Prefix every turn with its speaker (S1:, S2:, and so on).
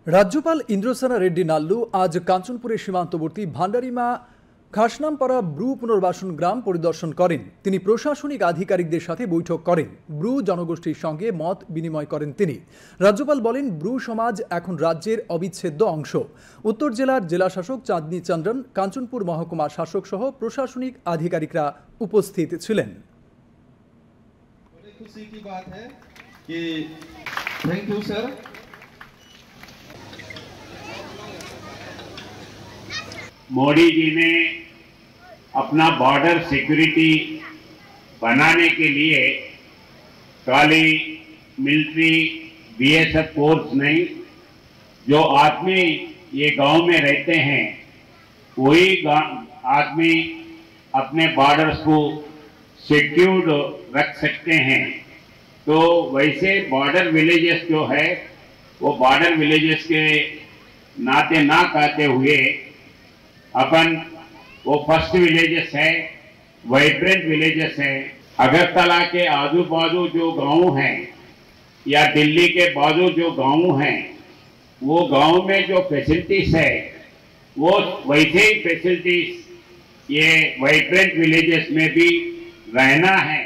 S1: রাজ্যপাল ইন্দ্রসেনা রেড্ডি নাল্লু আজ কাঞ্চনপুরের সীমান্তবর্তী ভান্ডারিমা খাসনামপাড়া ব্রু পুনর্বাসন গ্রাম পরিদর্শন করেন। তিনি প্রশাসনিক আধিকারিকদের সাথে বৈঠক করেন। ব্রু জনগোষ্ঠীর সঙ্গে মত বিনিময় করেন তিনি। রাজ্যপাল বলেন, ব্রু সমাজ এখন রাজ্যের অবিচ্ছেদ্য অংশ। উত্তর জেলার জেলাশাসক চাঁদনী চন্দ্রন, কাঞ্চনপুর মহকুমা শাসক সহ প্রশাসনিক আধিকারিকরা উপস্থিত ছিলেন।
S2: खुशी की बात है कि thank you sir.
S3: Modi ji ने अपना बॉर्डर सिक्योरिटी बनाने के लिए खाली मिलिट्री बीएसएफ फोर्स नहीं, जो आदमी ये गांव में रहते हैं वही आदमी अपने बॉर्डर्स को सिक्योर्ड रख सकते हैं। तो वैसे बॉर्डर विलेजेस जो है वो बॉर्डर विलेजेस के नाते ना कहते हुए अपन वो फर्स्ट विलेजेस है, वाइब्रेंट विलेजेस है। अगरतला के आजू बाजू जो गांव हैं या दिल्ली के बाजू जो गांव हैं, वो गांव में जो फैसिलिटीज है वो वैसे ही फैसिलिटीज ये वाइब्रेंट विलेजेस में भी रहना है।